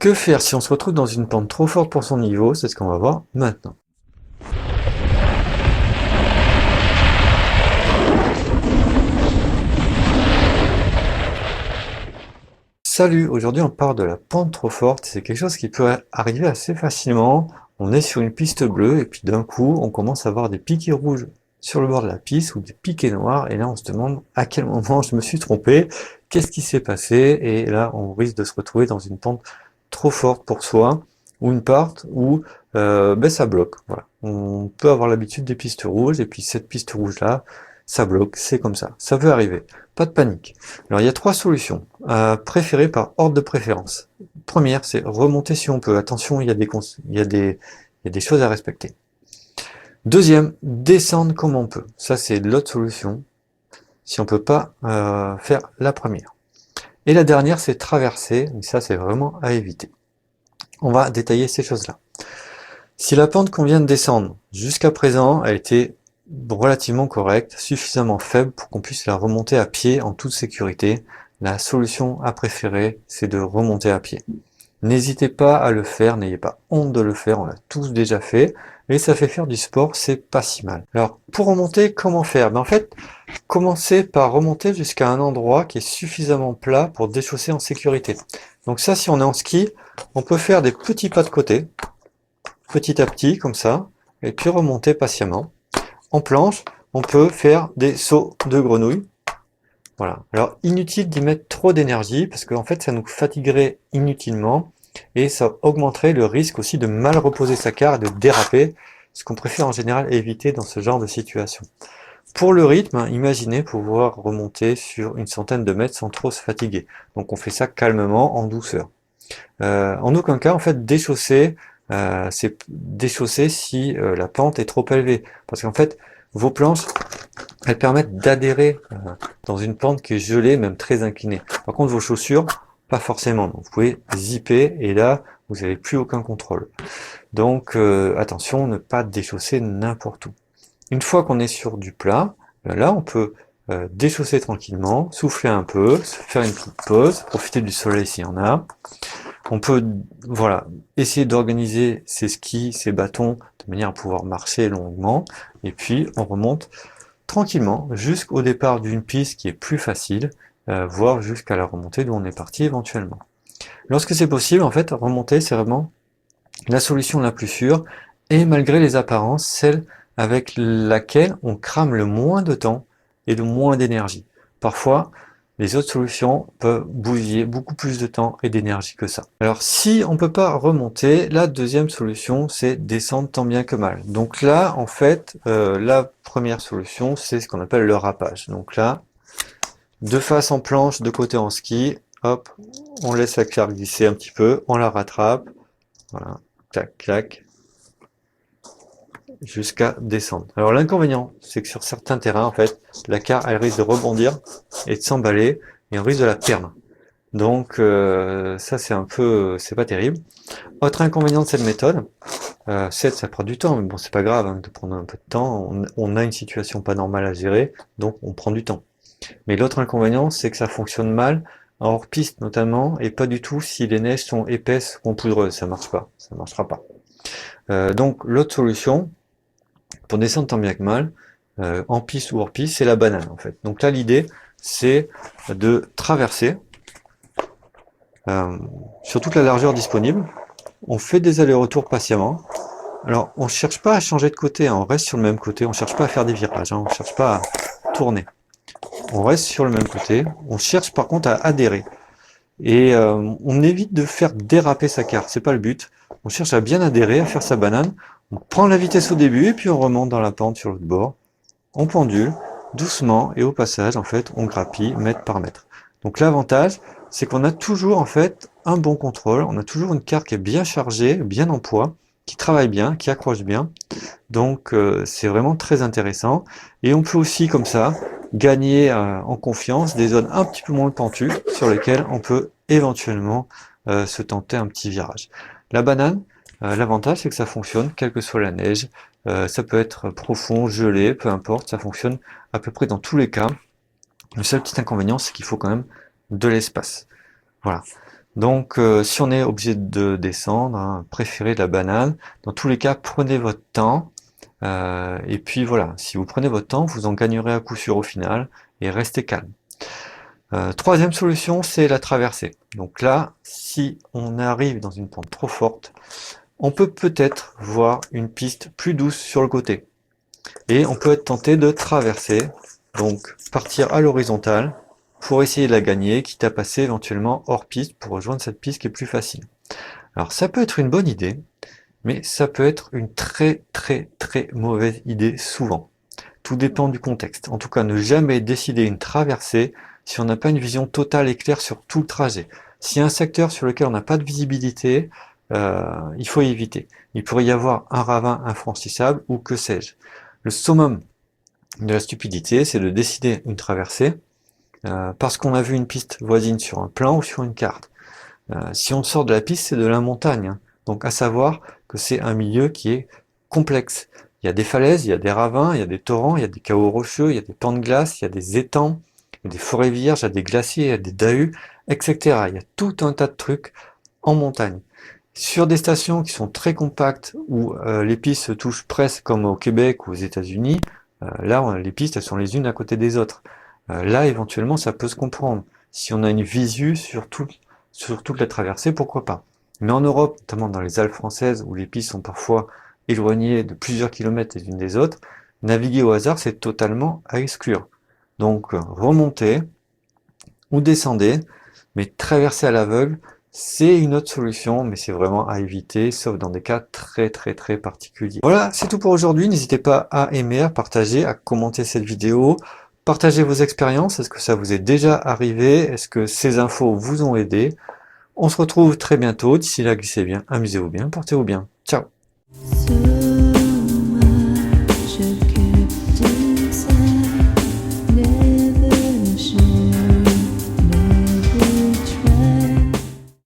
Que faire si on se retrouve dans une pente trop forte pour son niveau? C'est ce qu'on va voir maintenant. Salut, aujourd'hui on parle de la pente trop forte. C'est quelque chose qui peut arriver assez facilement. On est sur une piste bleue et puis d'un coup on commence à voir des piquets rouges sur le bord de la piste ou des piquets noirs et là on se demande à quel moment je me suis trompé, qu'est-ce qui s'est passé, et là on risque de se retrouver dans une pente trop forte pour soi ou une pente où ça bloque. Voilà. On peut avoir l'habitude des pistes rouges et puis cette piste rouge là, ça bloque, c'est comme ça peut arriver. Pas de panique. Alors il y a trois solutions préférées par ordre de préférence. Première, c'est remonter si on peut. Attention, il y a des choses à respecter. Deuxième, descendre comme on peut. Ça, c'est l'autre solution, si on peut pas faire la première. Et la dernière, c'est traverser, mais ça, c'est vraiment à éviter. On va détailler ces choses-là. Si la pente qu'on vient de descendre jusqu'à présent a été relativement correcte, suffisamment faible pour qu'on puisse la remonter à pied en toute sécurité, la solution à préférer, c'est de remonter à pied. N'hésitez pas à le faire, n'ayez pas honte de le faire, on l'a tous déjà fait, et ça fait faire du sport, c'est pas si mal. Alors, pour remonter, comment faire? En fait, commencez par remonter jusqu'à un endroit qui est suffisamment plat pour déchausser en sécurité. Donc ça, si on est en ski, on peut faire des petits pas de côté, petit à petit, comme ça, et puis remonter patiemment. En planche, on peut faire des sauts de grenouille. Voilà. Alors, inutile d'y mettre trop d'énergie, parce qu'en fait, ça nous fatiguerait inutilement, et ça augmenterait le risque aussi de mal reposer sa carre et de déraper, ce qu'on préfère en général éviter dans ce genre de situation. Pour le rythme, imaginez pouvoir remonter sur une centaine de mètres sans trop se fatiguer. Donc on fait ça calmement, en douceur. En aucun cas, en fait, déchausser, c'est déchausser si la pente est trop élevée. Parce qu'en fait, vos planches, elles permettent d'adhérer dans une pente qui est gelée, même très inclinée. Par contre, vos chaussures, pas forcément. Donc, vous pouvez zipper et là, vous n'avez plus aucun contrôle. Donc, attention, ne pas déchausser n'importe où. Une fois qu'on est sur du plat, là, on peut déchausser tranquillement, souffler un peu, se faire une petite pause, profiter du soleil s'il y en a. On peut, voilà, essayer d'organiser ses skis, ses bâtons, de manière à pouvoir marcher longuement, et puis on remonte tranquillement jusqu'au départ d'une piste qui est plus facile, voire jusqu'à la remontée d'où on est parti éventuellement. Lorsque c'est possible, en fait, remonter, c'est vraiment la solution la plus sûre, et malgré les apparences, celle avec laquelle on crame le moins de temps et de moins d'énergie. Parfois, les autres solutions peuvent bousiller beaucoup plus de temps et d'énergie que ça. Alors si on ne peut pas remonter, la deuxième solution c'est descendre tant bien que mal. Donc là en fait la première solution c'est ce qu'on appelle le râpage. Donc là, de face en planche, de côté en ski, hop, on laisse la carre glisser un petit peu, on la rattrape, voilà, tac, clac, jusqu'à descendre. Alors l'inconvénient, c'est que sur certains terrains, en fait, la carre, elle risque de rebondir et de s'emballer, et on risque de la perdre. Donc ça c'est un peu, c'est pas terrible. Autre inconvénient de cette méthode, c'est ça prend du temps, mais bon c'est pas grave hein, de prendre un peu de temps, on a une situation pas normale à gérer, donc on prend du temps. Mais l'autre inconvénient, c'est que ça fonctionne mal, hors piste notamment, et pas du tout si les neiges sont épaisses ou poudreuses, ça marche pas, ça marchera pas. Donc l'autre solution, pour descendre tant bien que mal, en piste ou hors piste, c'est la banane en fait. Donc là l'idée, c'est de traverser sur toute la largeur disponible. On fait des allers-retours patiemment. Alors on ne cherche pas à changer de côté, hein, on reste sur le même côté, on ne cherche pas à faire des virages, hein, on ne cherche pas à tourner. On reste sur le même côté, on cherche par contre à adhérer. Et on évite de faire déraper sa carte, c'est pas le but. On cherche à bien adhérer, à faire sa banane. On prend la vitesse au début et puis on remonte dans la pente sur l'autre bord. On pendule, doucement, et au passage, en fait, on grappille mètre par mètre. Donc l'avantage, c'est qu'on a toujours en fait un bon contrôle, on a toujours une carte qui est bien chargée, bien en poids, qui travaille bien, qui accroche bien. Donc c'est vraiment très intéressant. Et on peut aussi comme ça gagner en confiance des zones un petit peu moins pentues sur lesquelles on peut éventuellement se tenter un petit virage. La banane, l'avantage c'est que ça fonctionne quelle que soit la neige. Ça peut être profond, gelé, peu importe, ça fonctionne à peu près dans tous les cas. Le seul petit inconvénient c'est qu'il faut quand même de l'espace. Voilà. Donc si on est obligé de descendre, hein, préférez la banane. Dans tous les cas, prenez votre temps. Et puis voilà, si vous prenez votre temps, vous en gagnerez à coup sûr au final, et restez calme. Troisième solution, c'est la traversée. Donc là, si on arrive dans une pente trop forte, on peut peut-être voir une piste plus douce sur le côté. Et on peut être tenté de traverser, donc partir à l'horizontale, pour essayer de la gagner, quitte à passer éventuellement hors piste pour rejoindre cette piste qui est plus facile. Alors ça peut être une bonne idée, mais ça peut être une très mauvaise idée souvent. Tout dépend du contexte. En tout cas, ne jamais décider une traversée si on n'a pas une vision totale et claire sur tout le trajet. S'il y a un secteur sur lequel on n'a pas de visibilité, il faut éviter. Il pourrait y avoir un ravin infranchissable ou que sais-je. Le summum de la stupidité, c'est de décider une traversée parce qu'on a vu une piste voisine sur un plan ou sur une carte. Si on sort de la piste, c'est de la montagne. Hein. Donc à savoir que c'est un milieu qui est complexe. Il y a des falaises, il y a des ravins, il y a des torrents, il y a des cahots rocheux, il y a des pans de glace, il y a des étangs, il y a des forêts vierges, il y a des glaciers, il y a des dahus, etc. Il y a tout un tas de trucs en montagne. Sur des stations qui sont très compactes, où les pistes se touchent presque comme au Québec ou aux États-Unis, là, les pistes elles sont les unes à côté des autres. Là, éventuellement, ça peut se comprendre. Si on a une visu sur toute la traversée, pourquoi pas. Mais en Europe, notamment dans les Alpes françaises, où les pistes sont parfois éloignées de plusieurs kilomètres les unes des autres, naviguer au hasard, c'est totalement à exclure. Donc, remontez ou descendez, mais traverser à l'aveugle, c'est une autre solution, mais c'est vraiment à éviter, sauf dans des cas très particuliers. Voilà, c'est tout pour aujourd'hui. N'hésitez pas à aimer, à partager, à commenter cette vidéo. Partagez vos expériences. Est-ce que ça vous est déjà arrivé? Est-ce que ces infos vous ont aidé? On se retrouve très bientôt. D'ici là, glissez bien, amusez-vous bien, portez-vous bien. Ciao!